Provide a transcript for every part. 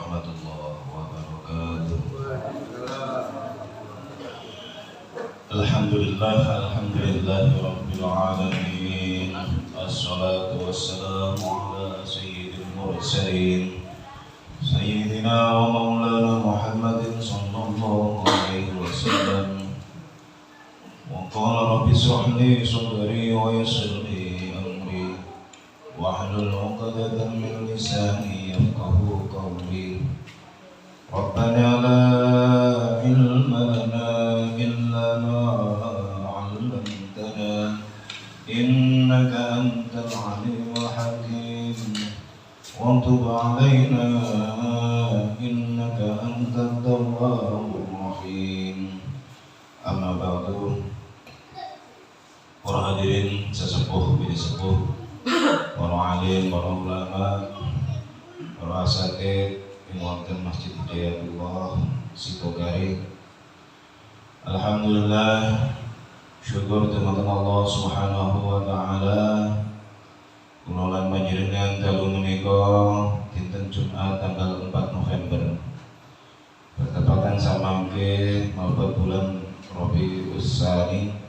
warahmatullahi wabarakatuh. Alhamdulillahi rabbil alamin. Assalatu wassalamu ala sayyidil mursalin sayyidina wa maulana Muhammadin sallallahu alaihi wasallam. Wa qala rabbi shrah li sadri wa yassir li amri wahlul 'uqdatam min lisani yafqahu qawli. Rabbana la ilma lana illa ma 'allamtana innaka antal 'alimul hakim wa tub 'alaina innaka antat tawwabur rahim. Amma ba'du. Para hadirin sesepuh bini sepuh, para alim, para ulama, para asatidz ing wonten Masjid Hidayatullah Sitogari. Alhamdulillah, syukur dumateng Allah Subhanahu wa taala. Kula lan panjenengan dalu menika dinten Jumat tanggal 4 November bertepatan samangke malih bulan Rabiul Tsani.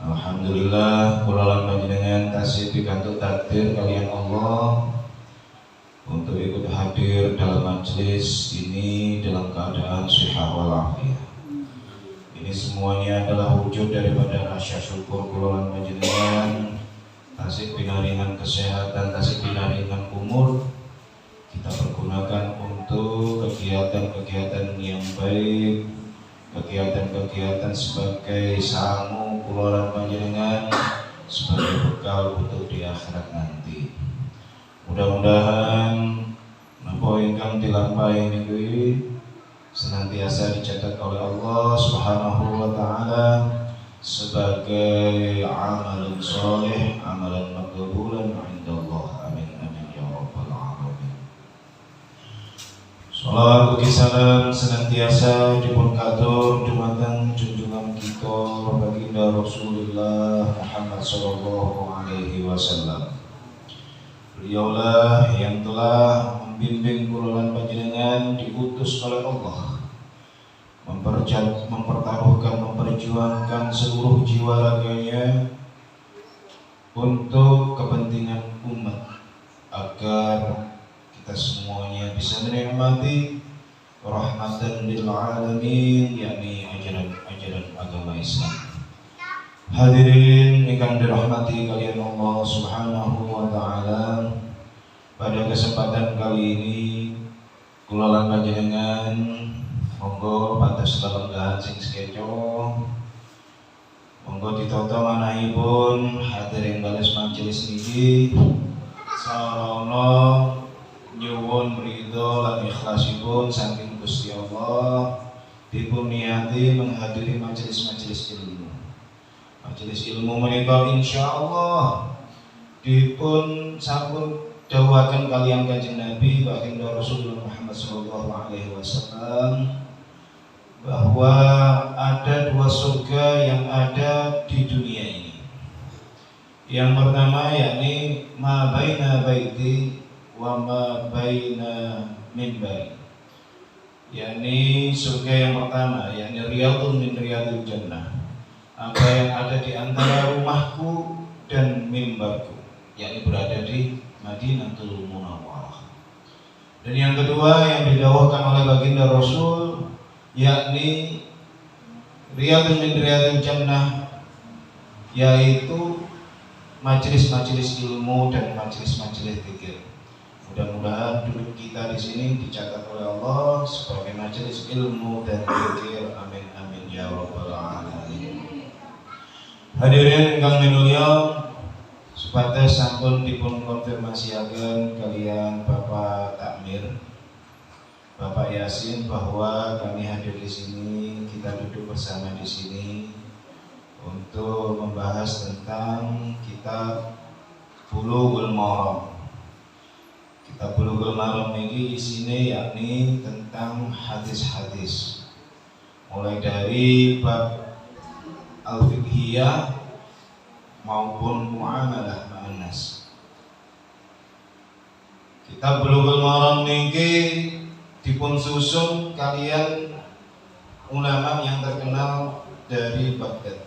Alhamdulillah, kula lan panjenengan tasih pikantuk takdir kalian Allah untuk ikut hadir dalam majelis ini dalam keadaan sehat walafiat. Ini semuanya adalah wujud daripada rasa syukur kula lan panjenengan, tasih pinaringan kesehatan, tasih pinaringan umur kita pergunakan untuk kegiatan-kegiatan yang baik, kegiatan-kegiatan sebagai sangu kula lan panjenengan, sebagai bekal untuk di akhirat nanti. Mudah-mudahan napa ingkang dilampahi niku senantiasa dicatat oleh Allah Subhanahu wa taala sebagai amalan saleh, amalan maqbulan indallah. Amin amin ya rabbal alamin. Shalawat ugi salam senantiasa dipun katur dumateng junjungan kita baginda Rasulullah Muhammad sallallahu alaihi wasallam. Beliaulah yang telah membimbing kula lan panjenengan diutus oleh Allah mempertaruhkan, memperjuangkan seluruh jiwa raganya untuk kepentingan umat agar kita semuanya bisa menikmati rahmatan lil alamin, yakni ajaran agama Islam. Hadirin ingkang dirahmati kalian Allah Subhanahu wa taala, pada kesempatan kali ini kula lan panjenengan monggo pados lelenggahan sing sekeco, monggo ditata manahipun hadirin balas majelis niki sarana nyuwun ridho lan ikhlasipun saking Gusti Allah dipun niati menghadiri majelis-majelis ilmu. Majelis ilmu menika insyaallah dipun sampun dawuhaken kaliyan Kanjeng Nabi baginda Rasulullah Muhammad sallallahu alaihi wasallam bahwa ada dua surga yang ada di dunia ini. Yang pertama yakni ma baina baiti wa ma baina minbari, yakni surga yang pertama yakni riyadun min riyadil jannah, apa yang ada di antara rumahku dan mimbarku, yakni berada di Madinatul Munawwarah. Dan yang kedua yang didawahkan oleh baginda Rasul yakni riyadun min riyadil jannah, yaitu majelis-majelis ilmu dan majelis-majelis zikir. Mudah-mudahan duduk kita di sini dicatat oleh Allah sebagai majelis ilmu dan zikir. Amin amin ya rabbal alamin. Hadirin ingkang minulya, supados sampun dipun konfirmasiaken kalian Bapak Takmir, Bapak Yasin, bahwa kami hadir di sini, kita duduk bersama di sini untuk membahas tentang kitab Bulughul Maram. Kitab Bulughul Maram ini isinya yakni tentang hadis-hadis, mulai dari bab al-fiqhiyah maupun muamalah ma'an nas. Kitab Bulughul Maram niki dipun susun kalian ulama yang terkenal dari Baghdad.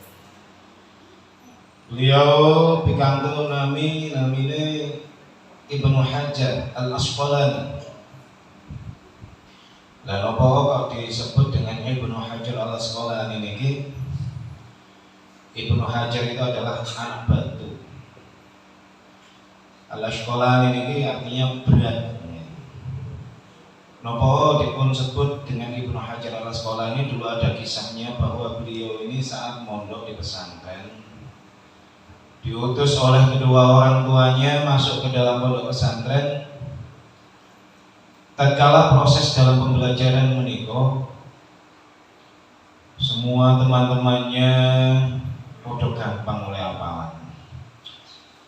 Beliau pikantuk namine Ibnu Hajar Al-Asqalani. Lah napa kok disebut dengan Ibnu Hajar Al-Asqalani niki? Ibnu Hajar itu adalah anak batu. Al-Asqalani niki artinya berat. Napa dipun sebut dengan Ibnu Hajar Al-Asqalani? Dulu ada kisahnya bahwa beliau ini saat mondok di pesantren diutus oleh kedua orang tuanya masuk ke dalam pondok pesantren. Tatkala proses dalam pembelajaran menika, semua teman-temannya udah gampang oleh apalan.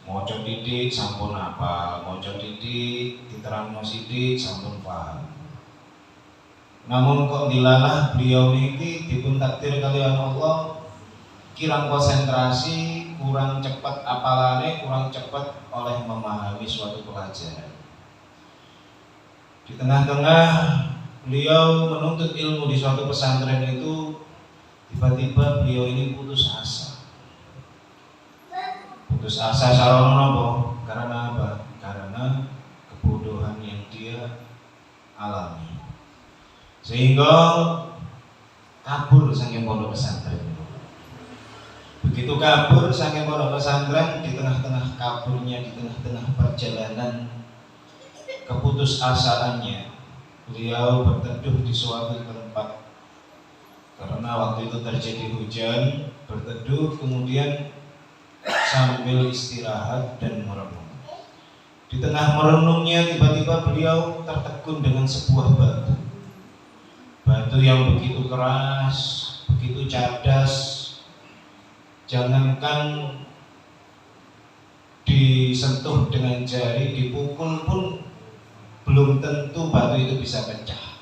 Maca titik sampun hafal, maca titik diterangno sithik sampun paham. Namun kok dilalah beliau niki dipun takdir kalian Allah kirang konsentrasi, kurang cepat apalane, kurang cepat oleh memahami suatu pelajaran. Di tengah-tengah beliau menuntut ilmu di suatu pesantren itu, tiba-tiba beliau ini putus asa. Putus asa sarana napa? Karena apa? Karena kebodohan yang dia alami. Sehingga kabur saking pondok pesantren. Begitu kabur saking pondok pesantren, di tengah-tengah kaburnya, di tengah-tengah perjalanan keputusasaannya, beliau berteduh di suatu tempat. Karena waktu itu terjadi hujan, berteduh kemudian sambil istirahat dan merenung. Di tengah merenungnya tiba-tiba beliau tertegun dengan sebuah batu. Batu yang begitu keras, begitu cadas, jangankan disentuh dengan jari, dipukul pun belum tentu batu itu bisa pecah.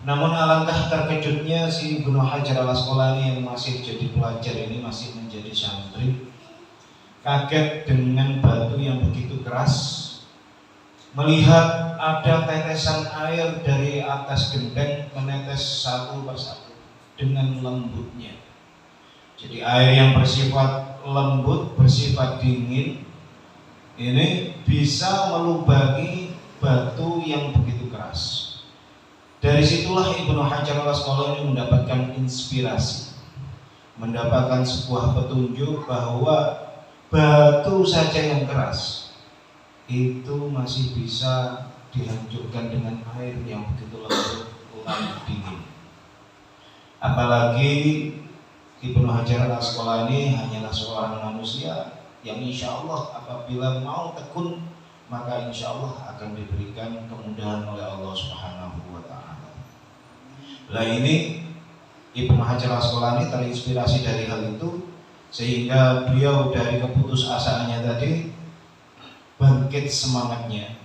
Namun alangkah terkejutnya si Ibnu Hajar Al-Asqalani yang masih jadi pelajar ini, masih menjadi santri, kaget dengan batu yang begitu keras. Melihat ada tetesan air dari atas genteng menetes satu persatu dengan lembutnya. Jadi air yang bersifat lembut, bersifat dingin, ini bisa melubangi batu yang begitu keras. Dari situlah Ibnu Hajar Al-Asqalani mendapatkan inspirasi, mendapatkan sebuah petunjuk bahwa batu saja yang keras itu masih bisa dihancurkan dengan air yang begitu lembut dan dingin. Apalagi Ibnu Hajar Al-Asqalani hanyalah seorang manusia yang insya Allah apabila mau tekun, maka insya Allah akan diberikan kemudahan oleh Allah Subhanahu wa Ta'ala. Nah ini Ibnu Hajar Al-Asqalani terinspirasi dari hal itu, sehingga beliau dari keputusasaannya tadi bangkit semangatnya,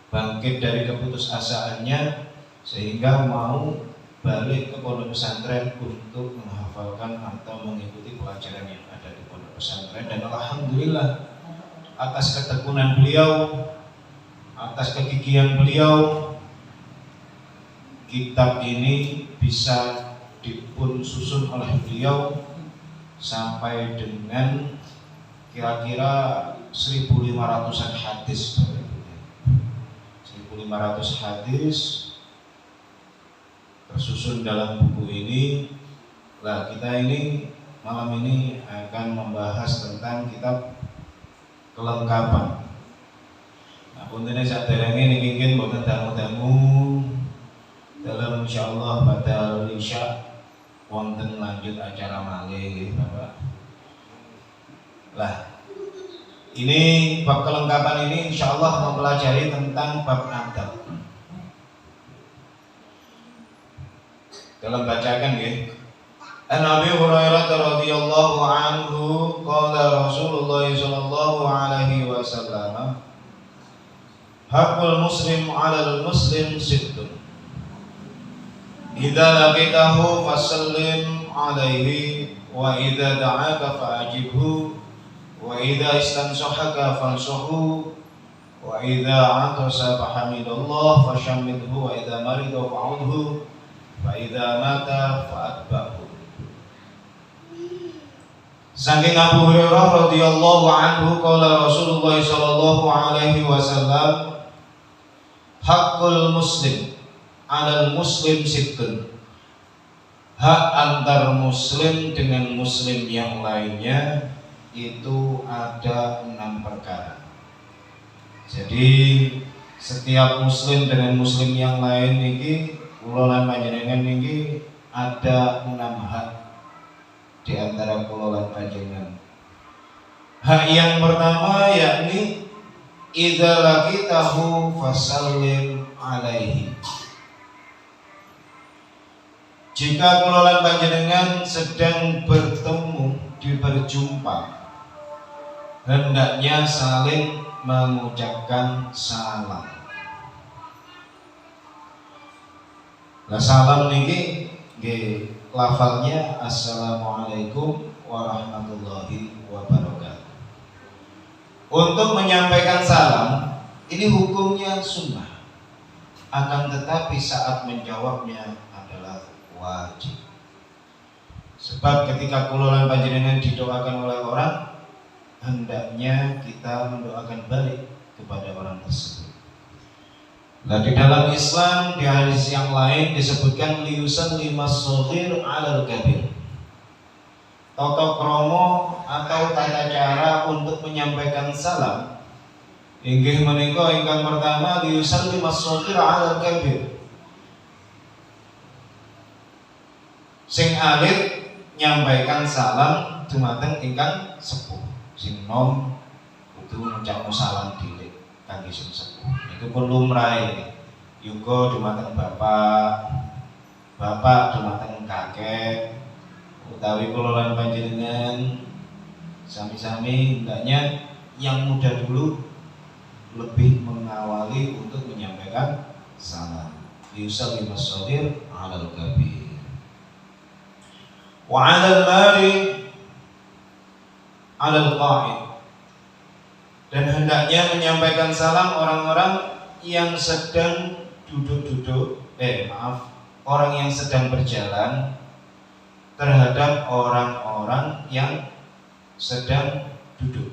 bangkit dari keputusasaannya, sehingga mau balik ke pondok pesantren untuk menghafalkan atau mengikuti pelajaran yang ada di pondok pesantren. Dan alhamdulillah atas ketekunan beliau, atas kegigihan beliau, kitab ini bisa dipun susun oleh beliau sampai dengan kira-kira 1.500-an hadis. 1.500 hadis tersusun dalam buku ini. Nah, kita ini malam ini akan membahas tentang kitab kelengkapan. Nah, puntene saderenge niki mungkin boten tamu-tamu dalam insyaallah pada isya wonten lanjut acara malih Bapak. Lah, ini bab kelengkapan ini insyaallah mempelajari tentang bab adab. Dalam bacakan ya. An Abi Hurairah radhiyallahu anhu qala Rasulullah sallallahu alaihi wasallam haqqul muslim 'alal muslim sittun idza laqitahu fasallim alaihi wa idza da'aka fa'ajibhu wa idza istansahaka fansuhu Wa idza atasa fahamidallah fashammidhu wa idza marida fa'udhu fa idza mata fa'atba'hu. Saking Abu Hurairah radhiyallahu anhu qala Rasulullah sallallahu alaihi wasallam haqqul muslim 'alal muslim sittun. Hak antar muslim dengan muslim yang lainnya itu ada 6 perkara. Jadi setiap muslim dengan muslim yang lain ini kula lan panjenengan ini ada 6 hak di antara kula lan panjenengan. Hak yang pertama yakni idza laqitahu fasallim alaihi. Jika kula lan panjenengan sedang bertemu, berjumpa, hendaknya saling mengucapkan salam. Lah salam niki nggih lafalnya assalamualaikum warahmatullahi wabarakatuh. Untuk menyampaikan salam ini hukumnya sunnah, akan tetapi saat menjawabnya adalah wajib. Sebab ketika kula lan panjenengan didoakan oleh orang, hendaknya kita mendoakan balik kepada orang tersebut. Nah, di dalam Islam di hadis yang lain disebutkan liyusallimas shaghir 'alal kabir. Tata krama atau tata cara untuk menyampaikan salam inggih menika ingkang pertama liyusallimas shaghir 'alal kabir. Sing alit nyampaikan salam dumateng ingkang sepuh. Sing nom kudu ngucapno salam dhisik kangge sing sepuh. Itu pun lumrahe. Yuga dumateng bapak dumateng kakek, utawi kula lan panjenengan sami-sami hendaknya yang muda dulu lebih mengawali untuk menyampaikan salam. Yusallimas shaghir 'alal kabir. Wa 'alal mari 'alal qa'id. Dan hendaknya menyampaikan salam orang-orang yang sedang orang yang sedang berjalan terhadap orang-orang yang sedang duduk.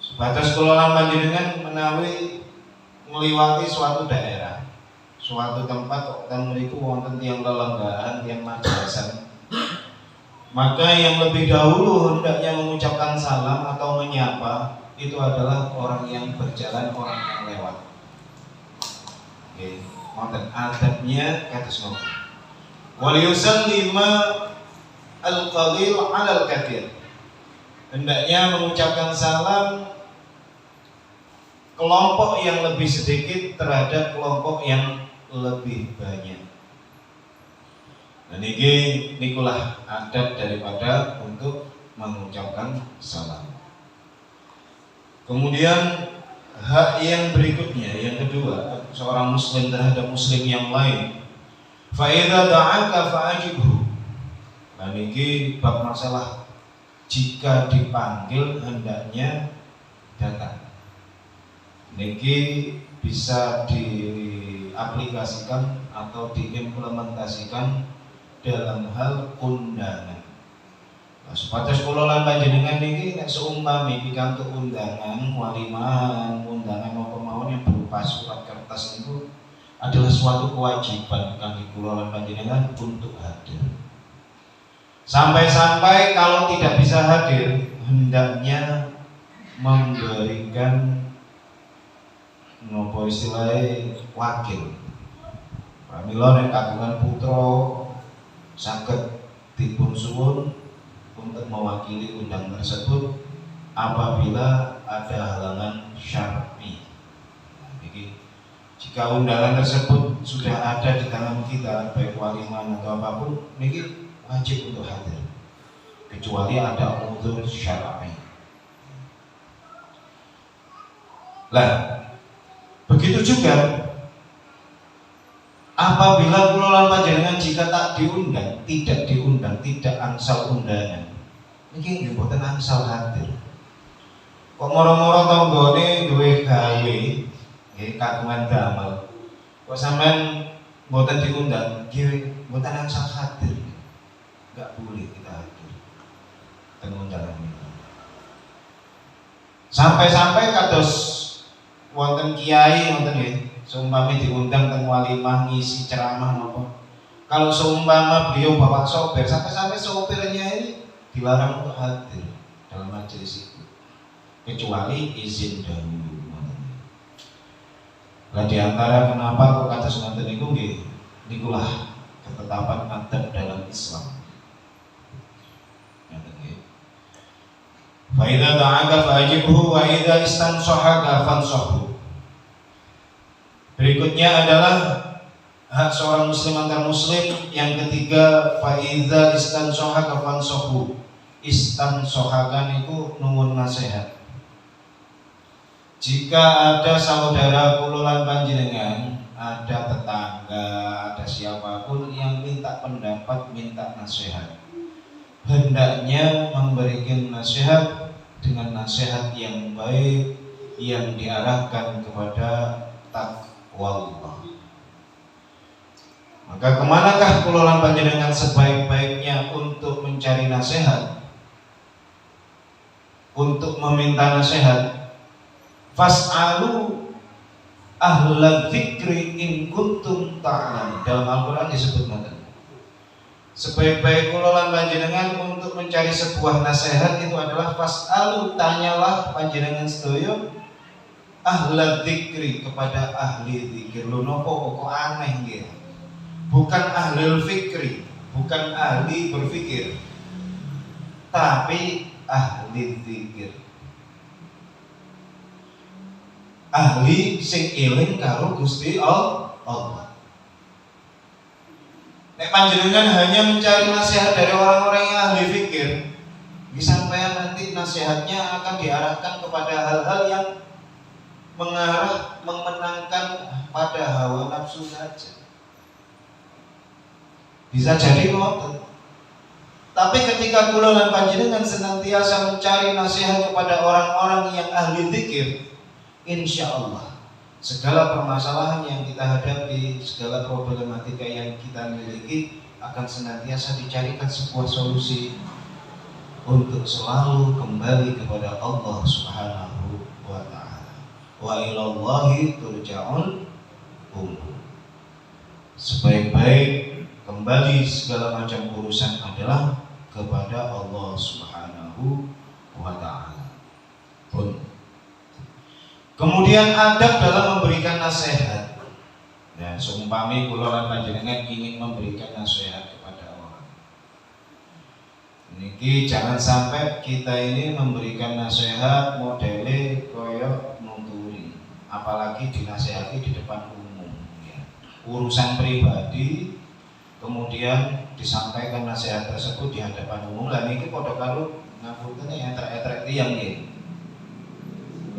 Sebatas kula lan panjenengan menawi ngliwati suatu daerah, suatu tempat kok ten mriku wonten tiyang lelenggahan, tiyang majasan, maka yang lebih dahulu hendaknya mengucapkan salam atau menyapa itu adalah orang yang berjalan, orang yang lewat. Oke, wonten adabnya kados ngoten. Wal yusallima al-qalil 'alal katsir. Hendaknya mengucapkan salam kelompok yang lebih sedikit terhadap kelompok yang lebih banyak. Dan ini nikulah adab daripada untuk mengucapkan salam. Kemudian hak yang berikutnya, yang kedua, seorang muslim terhadap muslim yang lain. Fa idza da'aka fa'ajibhu. Nah niki bab masalah jika dipanggil hendaknya datang. Niki bisa diaplikasikan atau diimplementasikan dalam hal undangan. Nah, sebatas kula lan panjenengan niki nek seumpami pikantuk undangan, walimahan, undangan apa mawon yang berupa surat kertas itu adalah suatu kewajiban kangge kula lan panjenengan untuk hadir. Sampai-sampai kalau tidak bisa hadir, hendaknya memberikan nopo istilahnya wakil. Pramila nek kagungan putra saged dipun suwun untuk mewakili undang tersebut apabila ada halangan syar'i. Jadi jika undangan tersebut sudah ada di tangan kita, baik waliman atau apapun, ini wajib untuk hadir, kecuali ada udzur syar'i. Lah, begitu juga apabila kula lan panjenengan jika tak diundang, tidak angsal undangan, niki nggih boten angsal hadir. Kok moro-moro tanggane duwe gawe, nggih kagungan damel. Kok sampean mboten diundang, nggih mboten angsal hadir. Enggak boleh kita hadir teng undangan ini. Sampai-sampai kados wonten kiai wonten nggih, seumpama diundang teng walimah ngisi ceramah napa. Kalau seumpama beliau bawa sopir, sampai-sampai sopirnya ini dilarang untuk hadir dalam majelis itu, kecuali izin dahulu. Nah, di antara kenapa kok kata sunatan itu nikulah ketetapan adab dalam Islam. Fa idza ta'aka fa'ajibhu wa idza istansahaka fansahhu. Berikutnya adalah hak seorang muslim antar muslim. Yang ketiga, fa idza istansahaka fansahhu. Istansahakan itu nuwun nasihat. Jika ada saudara kula lan panjenengan, ada tetangga, ada siapapun yang minta pendapat, minta nasihat, hendaknya memberikan nasihat dengan nasihat yang baik yang diarahkan kepada takwa Allah. Maka kemanakah kula lan panjenengan sebaik-baiknya untuk mencari nasihat, untuk meminta nasihat? Fas'alu ahla dzikri in kuntum ta'lamun. Dalam Al-Qur'an disebut ngoten. Sebaik-baik kula lan panjenengan untuk mencari sebuah nasihat itu adalah fas'alu, tanyalah panjenengan sedaya ahla dzikri, kepada ahli zikir. Lho napa kok aneh nggih? Bukan ahlul fikri, bukan ahli berfikir, tapi ahli zikir. Ahli sing eling karo Gusti Allah. Nek panjenengan hanya mencari nasihat dari orang-orang yang ahli fikir, sampeyan nanti nasihatnya akan diarahkan kepada hal-hal yang mengarah memenangkan pada hawa nafsu saja. Bisa jadi ngoten. Tapi ketika kula lan panjenengan senantiasa mencari nasihat kepada orang-orang yang ahli zikir, insya Allah segala permasalahan yang kita hadapi, segala problematika yang kita miliki akan senantiasa dicarikan sebuah solusi untuk selalu kembali kepada Allah Subhanahu wa ta'ala. Wa ilallahi turja'ul umur. Sebaik-baik kembali segala macam urusan adalah kepada Allah Subhanahu wa ta'ala. Kemudian adab dalam memberikan nasihat. Ya, seumpami kula lan panjenengan ingin memberikan nasihat kepada orang. Niki jangan sampai kita ini memberikan nasihat modele koyo nuturi, apalagi dinasihati di depan umum. Ya. Urusan pribadi kemudian disampaikan nasihat tersebut di hadapan umum. Lah niki padha karo ngapunten etrek-etrek tiyang nggih.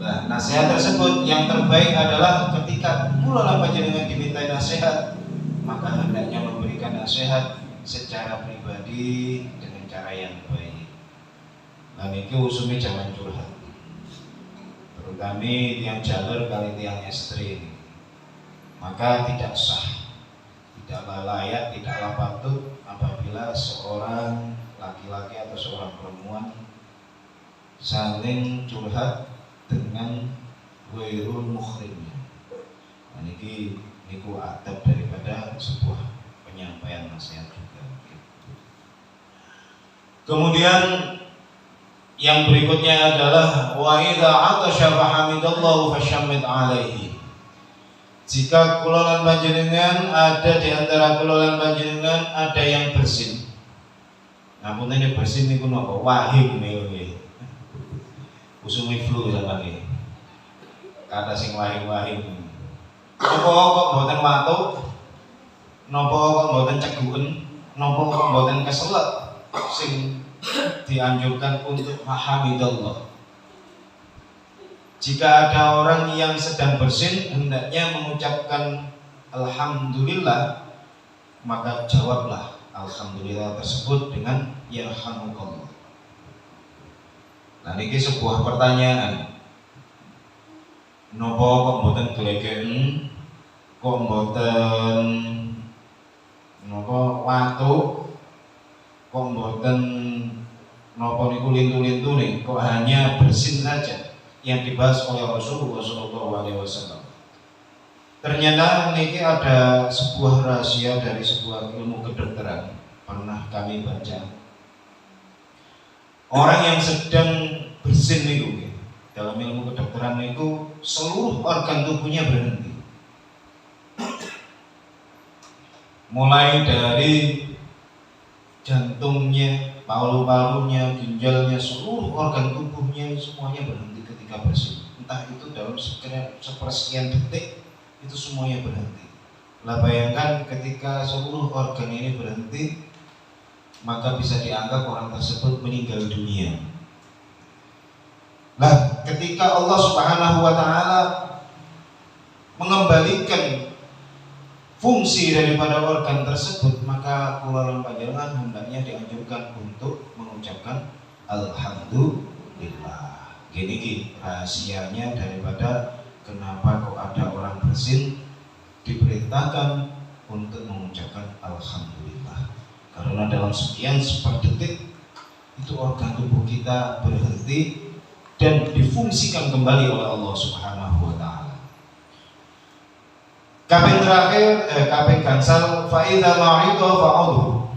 Nah, nasihat tersebut yang terbaik adalah ketika kula lan panjenengan dimintai nasihat, maka hendaknya memberikan nasihat secara pribadi dengan cara yang baik. Nah, niki usume jangan curhat. Terutama tiang jalur kali tiang ekstrim. Maka tidak sah, tidaklah layak, tidaklah patut apabila seorang laki-laki atau seorang perempuan saling curhat dengan ghairul mukhrimnya. Nah, niku adab daripada sebuah penyampaian nasihat juga. Kemudian yang berikutnya adalah wa idza 'atasha fahamidallahu fashammit 'alaihi. Jika kula lan panjenengan ada di antara kula lan panjenengan ada yang bersin. Namun ini bersin niku napa? Wahim niku. Usumi flu ya Pak. Kata sing wahim-wahim. Napa kok mboten watuk? Napa kok mboten ceguken? Napa kok mboten keselek? Sing dianjurkan untuk hamidallah. Jika ada orang yang sedang bersin hendaknya mengucapkan alhamdulillah, maka jawablah alhamdulillah tersebut dengan yarhamukallah. Nah, ini sebuah pertanyaan. Napa kok mboten glegen, kok mboten napa watu, kok mboten napa niku lintu-lintu nih, kok hanya bersin saja yang dibahas oleh Rasulullah SAW. Ternyata ini ada sebuah rahasia dari sebuah ilmu kedokteran, pernah kami baca. Orang yang sedang bersin itu, dalam ilmu kedokteran itu seluruh organ tubuhnya berhenti, mulai dari jantungnya, paru-parunya, ginjalnya, seluruh organ tubuhnya semuanya berhenti ketika bersin. Entah itu dalam sepersekian detik, itu semuanya berhenti. Lah bayangkan ketika seluruh organ ini berhenti, maka bisa dianggap orang tersebut meninggal dunia. Nah, ketika Allah Subhanahu wa Ta'ala mengembalikan fungsi daripada organ tersebut, maka kula panjenengan hendaknya dianjurkan untuk mengucapkan alhamdulillah. Gini rahasianya daripada kenapa kok ada orang bersin diperintahkan untuk mengucapkan alhamdulillah. Karena dalam sekian seperdetik itu organ tubuh kita berhenti dan difungsikan kembali oleh Allah Subhanahu wa Ta'ala. Kaping terakhir, kaping gansal, fa'idha ma'idha fa'udhu.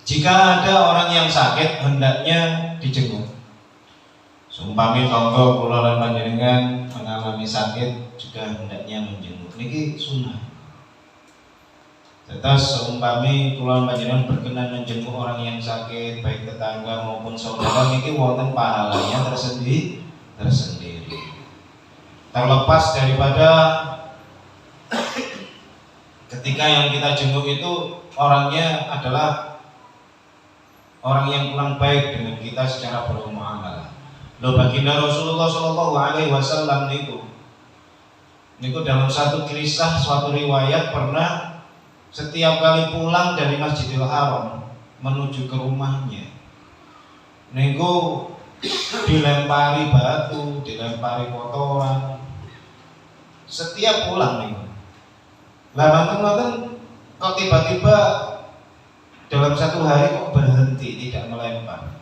Jika ada orang yang sakit, hendaknya dijenguk. Sumpami tonggo kula lan panjenengan mengalami sakit, juga hendaknya menjenguk. Niki sunnah. Terus seumpami kula panjenengan berkenan menjenguk orang yang sakit, baik tetangga maupun saudara, niki wonten pahalanya tersendiri. Terlepas daripada ketika yang kita jenguk itu orangnya adalah orang yang kurang baik dengan kita secara bermuamalah. Loh, baginda Rasulullah SAW niku dalam satu kisah, suatu riwayat pernah setiap kali pulang dari Masjidil Haram menuju ke rumahnya, niku dilempari batu, dilempari kotoran setiap pulang niku. Lah manten-manten kok tiba-tiba dalam satu hari kok berhenti tidak melempar.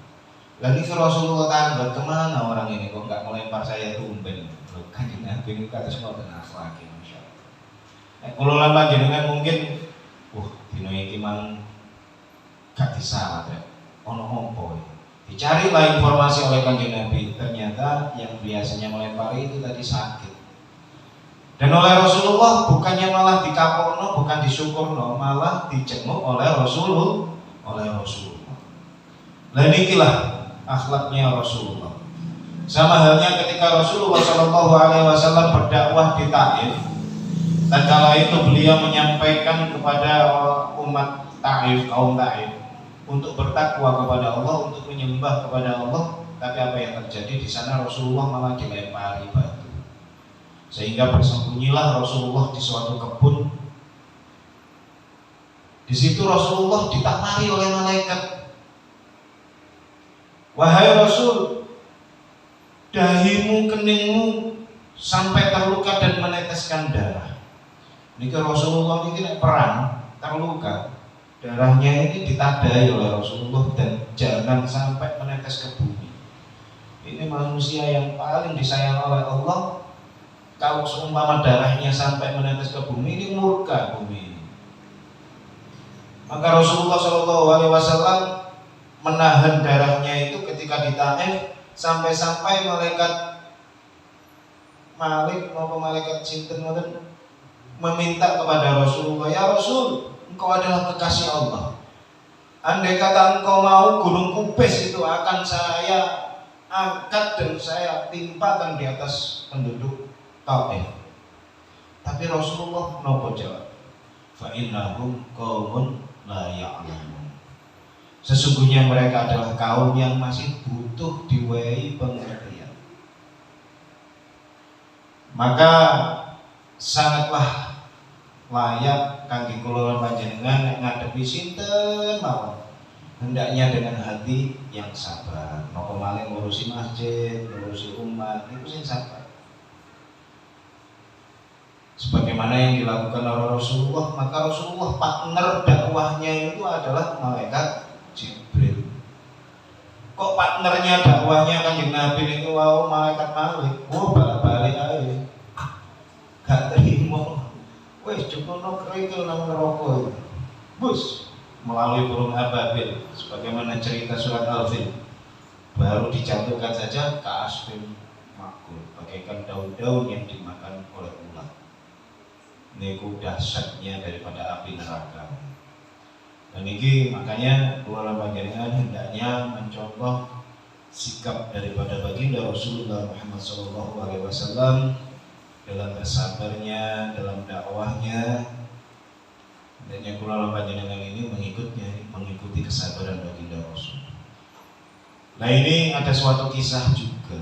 Lagi ke Rasulullah tanggal kemana orang ini kok nggak melempar saya tumben. Kanjeng Nabi ini kata semua benar lagi, masya Allah. Kalau lama jenengan mungkin, dino iki mang gak disalah ya, ono hompo. Dicarilah informasi oleh Kanjeng Nabi, ternyata yang biasanya melempari itu tadi sakit. Dan oleh Rasulullah bukannya malah dikapokno, bukan disyukurno, malah dijenguk oleh Rasulullah. Lah nikilah akhlaknya Rasulullah. Sama halnya ketika Rasulullah SAW berdakwah di Taif, dan kala itu beliau menyampaikan kepada umat Taif, kaum Taif, untuk bertakwa kepada Allah, untuk menyembah kepada Allah. Tapi apa yang terjadi di sana? Rasulullah malah dilempari batu, sehingga bersembunyilah Rasulullah di suatu kebun. Di situ Rasulullah ditawari oleh malaikat, wahai Rasul, dahimu, keningmu sampai terluka dan meneteskan darah. Ini Rasulullah ini perang terluka, darahnya ini ditadai oleh Rasulullah dan jangan sampai menetes ke bumi. Ini manusia yang paling disayang oleh Allah. Kalau seumpama darahnya sampai menetes ke bumi, ini murka bumi. Maka Rasulullah SAW menahan darahnya itu ketika di Taif, sampai-sampai malaikat sinten meminta kepada Rasulullah, ya Rasul, engkau adalah kekasih Allah. Andai kata engkau mau, gunung Kubais itu akan saya angkat dan saya timpakan di atas penduduk Taif. Tapi Rasulullah nopo jawab, fa innahum qaumun la ya'lamun. Sesungguhnya mereka adalah kaum yang masih butuh diwehi pengertian. Maka sangatlah layak kangge kula panjenengan ngadepi sinten mawon, hendaknya dengan hati yang sabar. Napa malih ngurusi masjid, ngurusi umat, niku sing sabar. sebagaimana yang dilakukan oleh Rasulullah. Maka Rasulullah partner dakwahnya itu adalah malaikat Jibril. Kok partnernya dakwahnya Kanjeng Nabi itu malaikat Malik? Balik aja. Gak terima. Wes cukup kerikil nang neraka. Bus melalui burung ababil sebagaimana cerita surat Al-Fil. Baru dijatuhkan saja ke asfin makul, bagaikan daun-daun yang dimakan oleh ular. Niku dahsyatnya daripada api neraka. Dan ini makanya ulama panjenengan hendaknya mencontoh sikap daripada baginda Rasulullah Muhammad SAW dalam bersabarnya, dalam dakwahnya. Dan yang ulama panjenengan ini mengikuti kesabaran baginda Rasul. Nah, ini ada suatu kisah juga.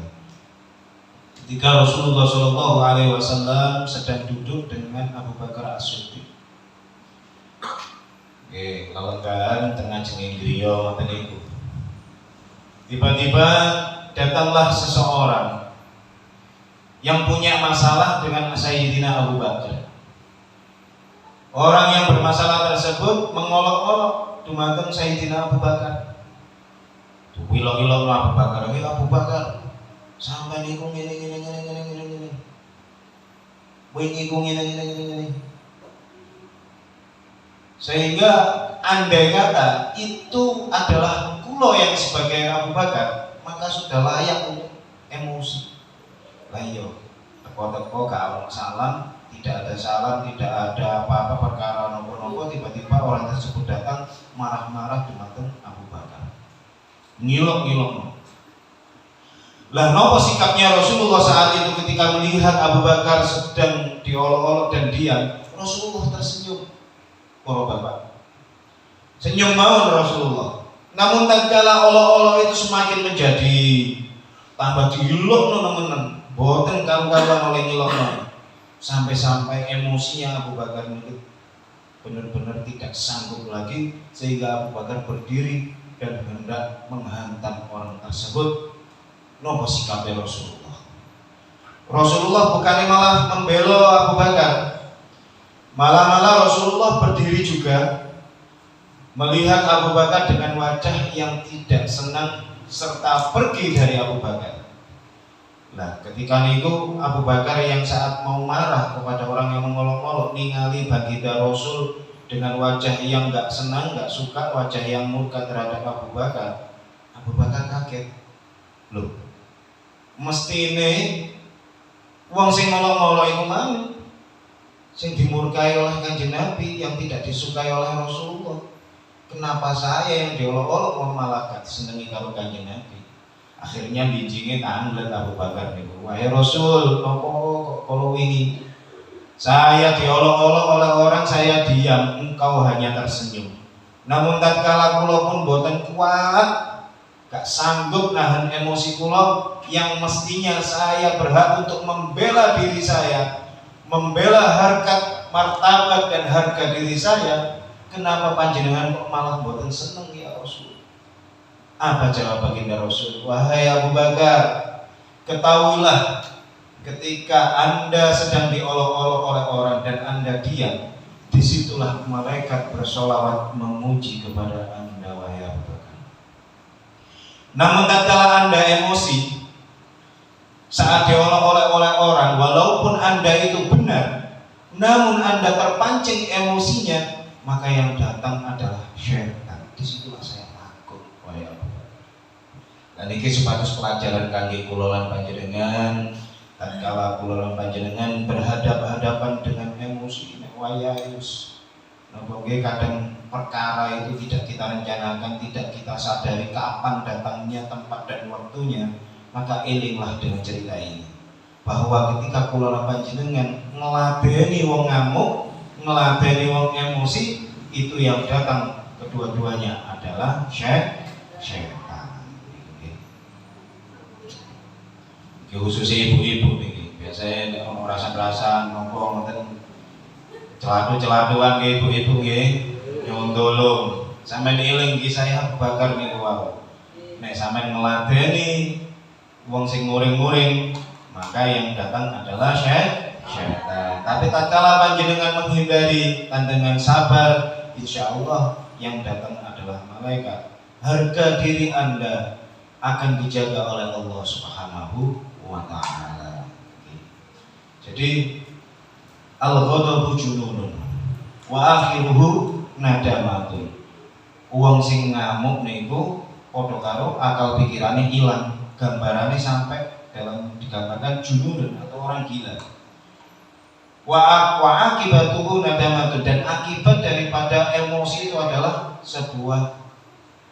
Ketika Rasulullah SAW sedang duduk dengan Abu Bakar As-Siddiq. Oke, lelenggan tengah jenging griya ngoten niku. Tiba-tiba datanglah seseorang yang punya masalah dengan Sayyidina Abu Bakar. Orang yang bermasalah tersebut mengolok-olok dumateng Sayyidina Abu Bakar. Wilok-wilok Abu Bakar, Abu Bakar, sampai niku ngene. Wingi ku ngene. Sehingga andai kata itu adalah kulo yang sebagai Abu Bakar, maka sudah layak untuk emosi. Lah iya, teko-teko gak salam, tidak ada salam, tidak ada apa-apa perkara nopo-nopo, tiba-tiba orang tersebut datang marah-marah dumateng Abu Bakar. Ngilok-ngilok. Lah nopo sikapnya Rasulullah saat itu ketika melihat Abu Bakar sedang diolok-olok dan diam? Rasulullah tersenyum. Para bapak, senyum mawon Rasulullah. Namun tatkala olok-olok itu semakin menjadi tambah diilokno nemen, boten karu-karuan oleh ngilokno. Sampai-sampai emosinya Abu Bakar itu benar-benar tidak sanggup lagi, sehingga Abu Bakar berdiri dan hendak menghantam orang tersebut. Nopo sikapnya Rasulullah? Rasulullah bukannya malah membela Abu Bakar, malah Rasulullah berdiri juga melihat Abu Bakar dengan wajah yang tidak senang serta pergi dari Abu Bakar. Nah, ketika niku Abu Bakar yang saat mau marah kepada orang yang mengolok-olok ningali baginda Rasul dengan wajah yang gak senang, gak suka, wajah yang murka terhadap Abu Bakar. Abu Bakar kaget. Loh, mestine wong sing ngolok-ngolok iku mang sing dimurkai oleh Kanjeng Nabi, yang tidak disukai oleh Rasulullah. Kenapa saya yang diolok-olok wong malah gak disenengi karo Kanjeng Nabi? Akhirnya bijinge tanglet Abu Bakar niku. Wahai Rasul, napa kok kalau ini saya diolok-olok oleh orang, saya diam, engkau hanya tersenyum. Namun tatkala kula pun boten kuat, gak sanggup nahan emosi kula yang mestinya saya berhak untuk membela diri saya, membela harkat martabat dan harga diri saya. Kenapa panjenengan kok malah boten seneng ya Rasul? Apa jawab baginda Rasul? Wahai Abu Bakar, ketahuilah ketika Anda sedang diolok-olok oleh orang dan Anda diam, disitulah malaikat bersolawat memuji kepada Anda, wahai Abu Bakar. Namun tatkala Anda emosi saat diolok-olok oleh orang, walaupun Anda itu benar, namun Anda terpancing emosinya, maka yang datang adalah syaitan. Disitulah saya takut, wahai Abu Bakar. Dan ini sebatas pelajaran kangge kula lan panjenengan. Tatkala kula lan panjenengan berhadapan-hadapan dengan emosi nek wayahus, napa nggih kadang perkara itu tidak kita rencanakan, tidak kita sadari kapan datangnya, tempat dan waktunya, maka elinglah dengan cerita ini, bahwa ketika kula lan panjenengan ngeladeni wong ngamuk, ngeladeni wong emosi, itu yang datang kedua-duanya adalah syaitan. Khususnya ibu-ibu nih, biasanya orang rasa-rasa nopo ngoten celatu-celatuan ke ibu-ibu nggih nyondolong. Sampeyan eling iki saya bakar niku wae. Nek sampeyan ngeladeni wong sing nguring-nguring, maka yang datang adalah syaitan. syaitan. Tapi tatkala panjenengan menghindari dengan sabar, insya Allah yang datang adalah malaikat. Harga diri Anda akan dijaga oleh Allah Subhanahu wa ta'ala. Jadi al-ghadabu jununun wa akhiruhu nadamatun. Wong sing ngamuk niku padha karo akal pikirane ilang, gambarane sampai dalam digambarkan jununun atau orang gila. Wa akibatuhu nadamatun, dan akibat daripada emosi itu adalah sebuah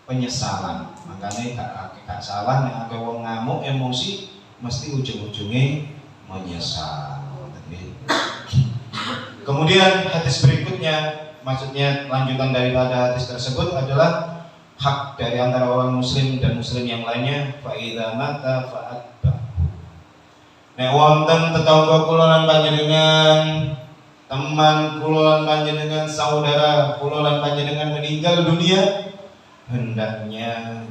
penyesalan. Makanya gak salah nek akeh wong ngamuk emosi mesti ujung-ujungnya menyesal. Kemudian hadis berikutnya, maksudnya lanjutan daripada hadis tersebut adalah hak dari antara orang muslim dan muslim yang lainnya. Fa idza mata fa'atba. Nek wonten tetangga kula lan panjenengan, teman kula lan panjenengan, saudara kula lan panjenengan meninggal dunia, hendaknya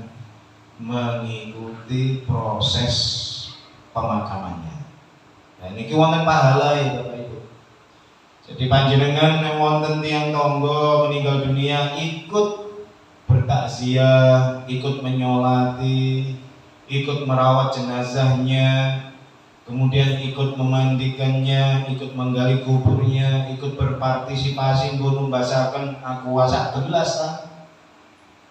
mengikuti proses pemakamannya. Nah, ini wonten pahala ya Bapak Ibu. Jadi panjenengan wonten tiyang tangga meninggal dunia ikut bertakziah, ikut menyolati, ikut merawat jenazahnya, kemudian ikut memandikannya, ikut menggali kuburnya, ikut berpartisipasi numbasaken aku wasak gelas ta.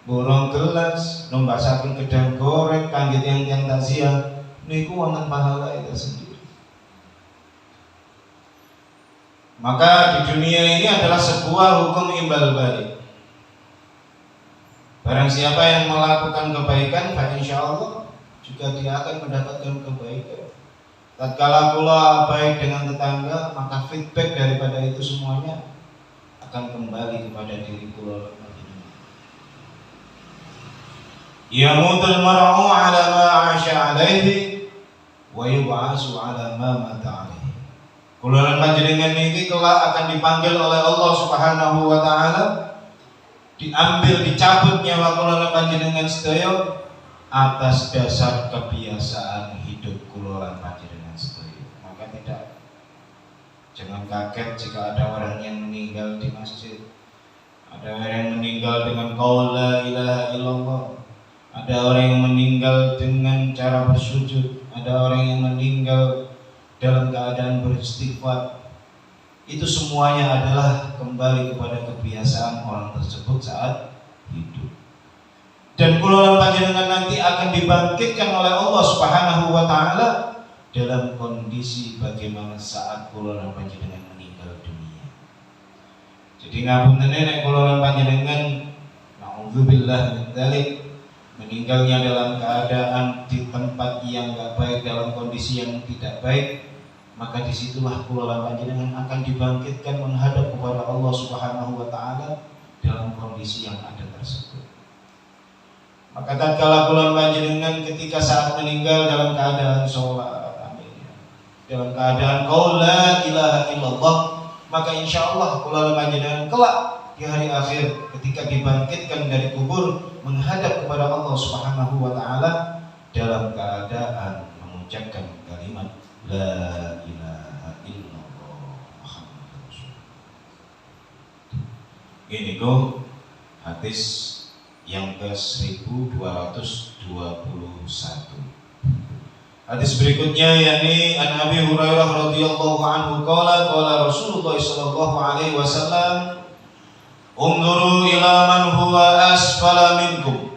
Borong gelas, numbasaken gedang goreng kangge tiyang-tiyang takziah, niku wonten pahala itu sendiri. Maka di dunia ini adalah sebuah hukum imbal balik. Barang siapa yang melakukan kebaikan, maka insya Allah juga dia akan mendapatkan kebaikan. Tatkala kula baik dengan tetangga, maka feedback daripada itu semuanya akan kembali kepada diri kula. Yamutul mar'u ala ma 'asha 'alaihi wa yub'atsu ala ma mata 'alaihi. Kula lan panjenengan niki kelak akan dipanggil oleh Allah Subhanahu wa taala, diambil dicabut nyawa kula lan panjenengan sedaya atas dasar kebiasaan hidup kula lan panjenengan sedaya. Maka jangan kaget jika ada orang yang meninggal di masjid, ada orang yang meninggal dengan qaul la ilaha illallah, ada orang yang meninggal dengan cara bersujud, ada orang yang meninggal dalam keadaan beristighfar. Itu semuanya adalah kembali kepada kebiasaan orang tersebut saat hidup. Dan kula lan panjenengan nanti akan dibangkitkan oleh Allah Subhanahu wa taala dalam kondisi bagaimana saat kula lan panjenengan meninggal dunia. Jadi ngapunten nek kula lan panjenengan naudzubillah min dzalik meninggalnya dalam keadaan di tempat yang enggak baik, dalam kondisi yang tidak baik, maka disitulah kula lan panjenengan akan dibangkitkan menghadap kepada Allah Subhanahu wa taala dalam kondisi yang ada tersebut. Maka tatkala kula lan panjenengan ketika saat meninggal dalam keadaan sholat, dalam keadaan qaul la ilaha illallah, maka insyaallah kula lan panjenengan kelak di hari akhir ketika dibangkitkan dari kubur menghadap kepada Allah Subhanahu wa taala dalam keadaan mengucapkan kalimat la ilaha illallah Muhammadur Rasulullah. Ini go hadis yang ke-1221. Hadis berikutnya yakni an Abi Hurairah radhiyallahu anhu qala Rasulullah sallallahu alaihi wasallam unzuru ila man huwa asfala minkum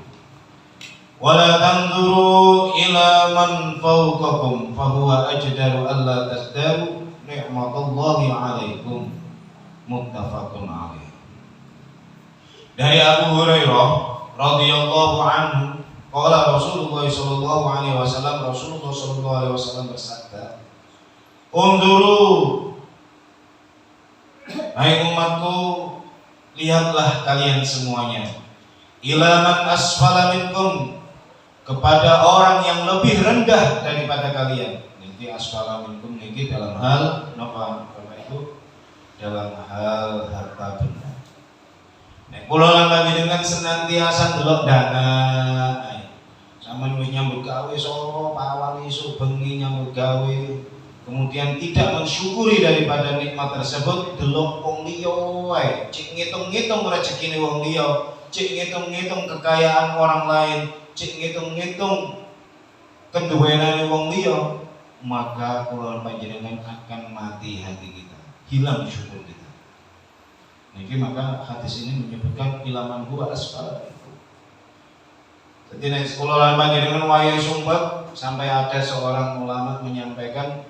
wa la tanzuru ila man fawqakum fa huwa ajdaru alla tasdaru ni'matallahi 'alaikum. Muttafaqun alaih. Dari Abu Hurairah radhiyallahu anhu qala Rasulullah sallallahu alaihi wasallam, Rasulullah sallallahu alaihi wasallam bersabda, unzuru, hai umatku, lihatlah kalian semuanya, ila man asfala minkum, kepada orang yang lebih rendah daripada kalian. Nanti asfala minkum niki dalam hal napa Bapak Ibu? Dalam hal harta benda. Nek kula lan panjenengan senantiasa ndelok dana, sampeyan wis nyambut gawe sapa pawali esuk bengi nyambut gawe kemudian tidak mensyukuri daripada nikmat tersebut, delok wong liya wae, cek ngitung-ngitung rezekine wong liya, cek ngitung-ngitung kekayaan orang lain, cek ngitung-ngitung keduwenane wong liya, maka kula panjenengan akan mati hati kita, hilang syukur kita. Niki maka hadis ini menyebutkan ilaman huwa asfala. Jadi nek kula panjenengan wayahe sumpah, sampai ada seorang ulama menyampaikan,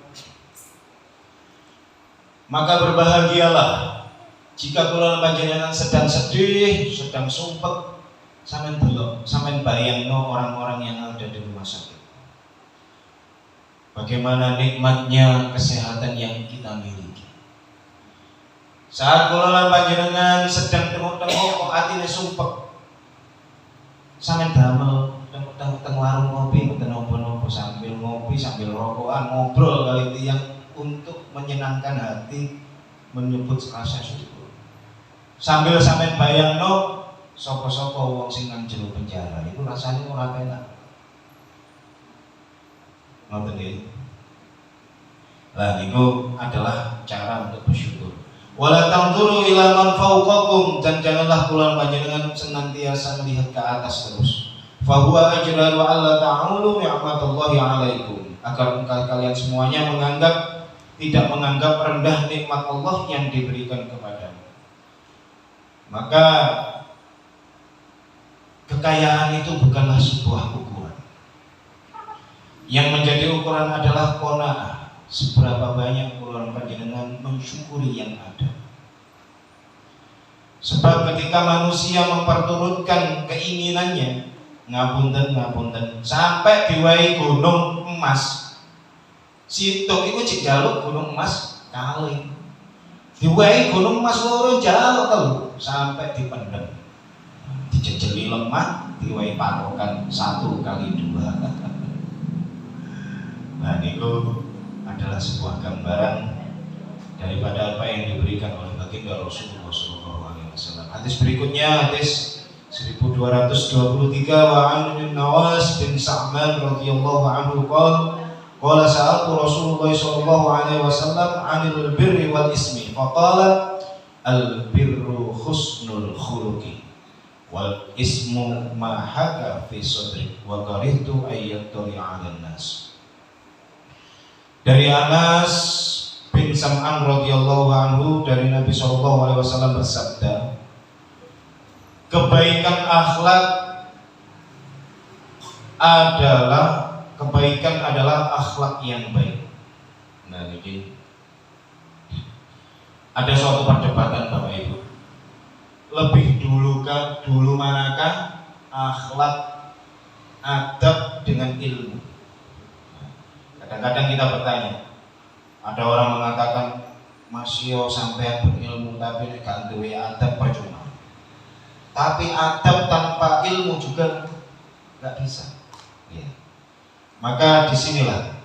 maka berbahagialah jika kula panjenengan sedang sedih, sedang sumpah, sampean delok, sampean bayangno orang-orang yang ada di rumah sakit. Bagaimana nikmatnya kesehatan yang kita miliki. Saat kula panjenengan sedang tengok-tengok kok atine sumpah, sampean damel teng warung ngopi mboten napa-napa, sambil ngopi sambil rokokan ngobrol kali tiyang untuk menyenangkan hati, menyebut rasa syukur. Sambil sampean bayangno sapa-sapa wong sing nang jero penjara itu rasane ora penak. Ngoten nggih. Lah niku adalah cara untuk bersyukur. Wala tanzuru ila man fawqakum, dan janganlah kula panjenengan senantiasa melihat ke atas terus. Fa huwa ajdaru alla ta'ulu ni'matallahi 'alaikum, agar kalian semuanya tidak menganggap rendah nikmat Allah yang diberikan kepadamu. Maka kekayaan itu bukanlah sebuah ukuran. Yang menjadi ukuran adalah qanaah, seberapa banyak kula panjenengan mensyukuri yang ada. Sebab ketika manusia memperturutkan keinginannya, ngapunten sampai diwai gunung emas, sitok itu cek jaluk gunung emas kali, diwai gunung emas loro jaluk telu sampai dipendem, dijejeli lemah, diwai patokan 1 kali 2. Nah niku adalah sebuah gambaran daripada apa yang diberikan oleh baginda Rasulullah SAW. Hadis berikutnya, hadis 1223, wa an Nawas bin Sa'man radhiyallahu anhu qala sa'altu Rasulullah sallallahu alaihi wasallam 'anil birri wal ismi faqala al birru husnul khuluqi wal ismu ma haka fi sadri wa karihtu ayyatri 'alan nas. Dari Anas bin Sam'an radhiyallahu anhu, dari Nabi sallallahu alaihi wasallam bersabda, kebaikan adalah akhlak yang baik. Nah ini ada suatu perdebatan Bapak Ibu, lebih dulu manakah akhlak adab dengan ilmu? Kadang-kadang kita bertanya, ada orang mengatakan masih sampean berilmu tapi gak duwe adab percuma. Tapi adab tanpa ilmu juga gak bisa. Ya. Maka disinilah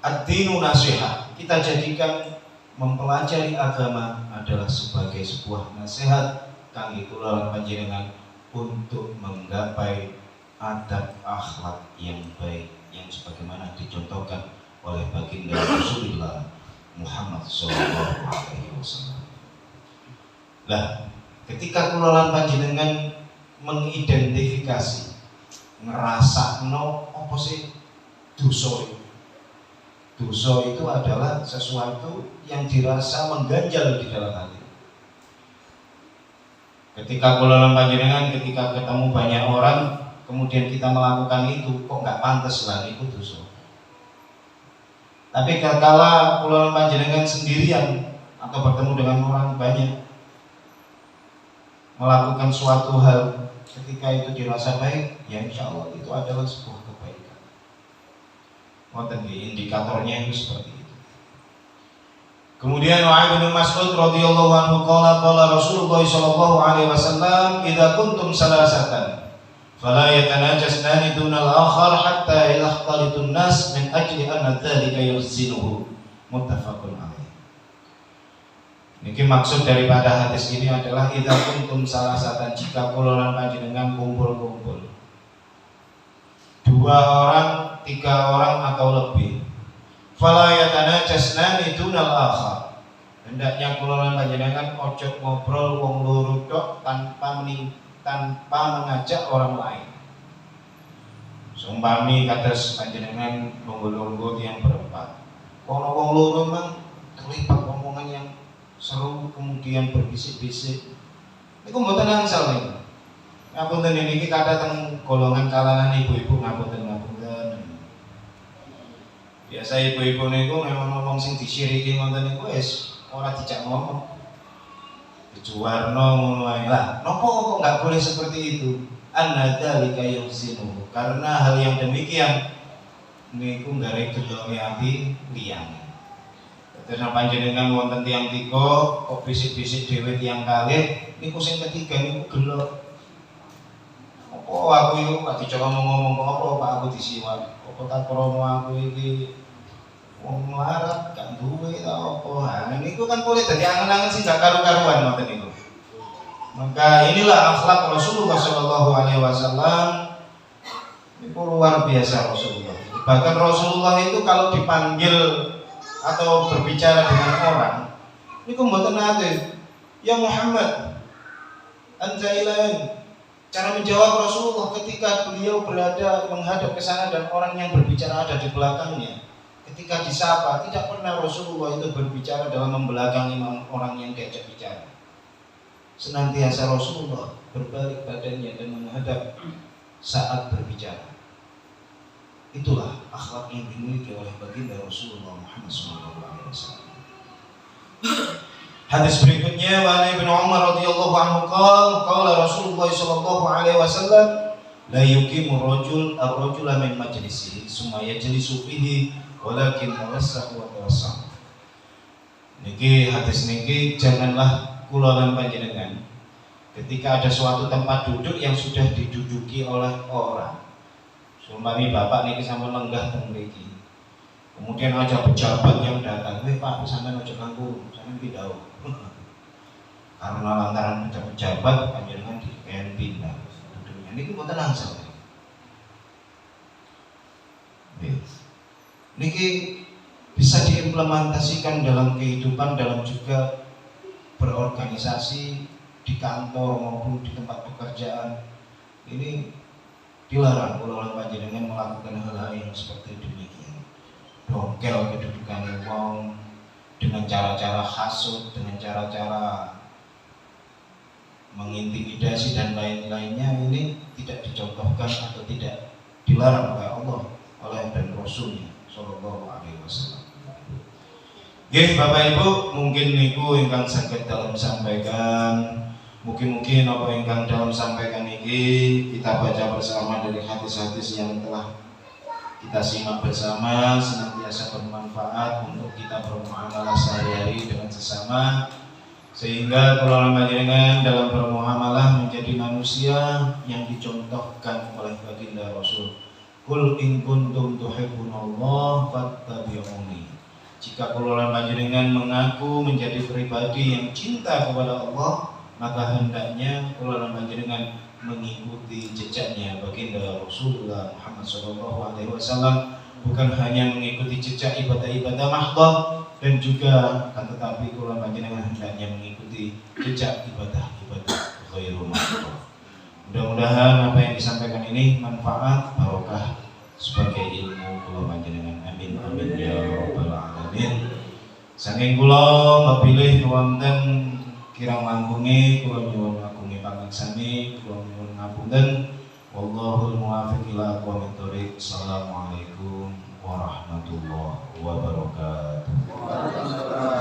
ad-dinu nasihat. Kita jadikan mempelajari agama adalah sebagai sebuah nasihat kangge kula panjenengan untuk menggapai adab akhlak yang baik, yang sebagaimana dicontohkan oleh baginda Rasulullah Muhammad SAW. Lah, ketika kula panjenengan mengidentifikasi, ngerasakno apa sih dosa itu? Dosa itu adalah sesuatu yang dirasa mengganjal di dalam hati. Ketika kula panjenengan ketika ketemu banyak orang, kemudian kita melakukan itu, kok nggak pantas lah, itu dosa. Tapi kala kula panjenengan sendirian atau bertemu dengan orang banyak, melakukan suatu hal, ketika itu dirasa baik, ya insya Allah itu adalah sebuah kebaikan. Wonten indikatornya itu seperti itu. Kemudian Wa'id bin Mas'ud radhiyallahu anhu qala Rasulullah sallallahu alaihi wasallam, idza kuntum salasatan fala yatanajasnani dunal akhar hatta yakhtalitun nas min ajli anna dzalika yuzinuhu. Muttafaqun alaih. Niki maksud daripada hadis ini adalah idza kuntum salasatan, jika kula lan panjenengan kumpul-kumpul 2 orang, 3 orang atau lebih, Fala yatanajasnani dunal akhar. Hendaknya kula lan panjenengan ojo ngobrol wong loro tok tanpa mengajak orang lain. Sumpami kados panjenengan longgo-longgo tiyang berempat. Kono wong loro memang terlibat omongan yang seru kemudian berbisik-bisik. Niku mboten angsal niku. Ngapunten niki kathah teng golongan kalangan ibu-ibu ngapunten. Biasa ibu-ibu niku memang ngomong sing disiriki ngoten niku wis ora dijak ngomong. Dijuwarno ngono ae. Lah, napa kok enggak boleh seperti itu? Annadzalika yusinu. Karena hal yang demikian niku nggare gedhonge ati liyane. Terus panjenengan wonten tiyang 3 kok bisik-bisik dhewe tiyang kalih niku sing ketiga niku gelo. Apa aku iku gak dicoba ngomong apa Pak aku disiwak. Apa tak kromo aku iki wong melarat gak duwe ta apa. Ha niku kan boleh dadi angen-angen sing gak karu-karuan ngoten niku. Maka inilah akhlak Rasulullah sallallahu alaihi wasallam. Itu luar biasa Rasulullah. Bahkan Rasulullah itu kalau dipanggil atau berbicara dengan orang, ini mboten nate, ya Muhammad, anta ilahin. Cara menjawab Rasulullah ketika beliau berada menghadap ke sana dan orang yang berbicara ada di belakangnya. Ketika disapa, tidak pernah Rasulullah itu berbicara dalam membelakangi orang yang diajak bicara. Senantiasa Rasulullah berbalik badannya dan menghadap saat berbicara. Itulah akhlak yang dimiliki oleh baginda Rasulullah Muhammad SAW. Hadis berikutnya, wa Ibnu Umar radhiyallahu anhu qala Rasulullah sallallahu alaihi wasallam la yuqimu ar-rajula min majlisihi summa yajlisu fihi walakin tawassahu wa tawassahu. Niki hadis niki janganlah kula lan panjenengan ketika ada suatu tempat duduk yang sudah diduduki oleh orang. Sumpami bapak niki sampun lenggah teng mriki. Kemudian ada pejabat yang datang, Pak, sampean aja ganggu, sampean pindah." Karena lantaran pejabat panjenengan dipen pindah. Duduknya niki mboten angsal. Niki bisa diimplementasikan dalam kehidupan, dalam juga berorganisasi di kantor maupun di tempat pekerjaan. Ini dilarang oleh panjenengan melakukan hal-hal yang seperti demikian. Dongkel kedudukan wong dengan cara-cara hasud, dengan cara-cara mengintimidasi dan lain-lainnya, ini tidak dicontohkan atau tidak dilarang oleh Allah, oleh dan Rasulnya Sallallahu Alaihi Wasallam. Nggih Bapak Ibu, mungkin niku ingkang saged dalam sampaikan. Mungkin apa ingkang dalam sampaikan ini kita baca bersama dari hadis-hadis yang telah kita simak bersama, senantiasa bermanfaat untuk kita bermuamalah sehari-hari dengan sesama, sehingga kalau panjenengan dalam bermuamalah menjadi manusia yang dicontohkan oleh baginda Rasul. Qul in kuntum tuhibbunallah fattabi'uni. Jika kula panjenengan mengaku menjadi pribadi yang cinta kepada Allah, maka hendaknya kula panjenengan mengikuti jejaknya baginda Rasulullah Muhammad SAW, bukan hanya mengikuti jejak ibadah-ibadah mahdhah dan juga tetapi kula panjenengan hendaknya mengikuti jejak ibadah-ibadah ghairul mahdhah. Mudah-mudahan apa yang disampaikan ini manfaat barokah sebagai ilmu kula panjenengan. Amin amin ya rabbal alamin. Saking kula mapilih wonten kirang langkunge kula nyuwun langkunge pangaksami, kula nyuwun ngapunten. Wallahul muwaffiq ila aqwamit thoriq. Assalamualaikum warahmatullahi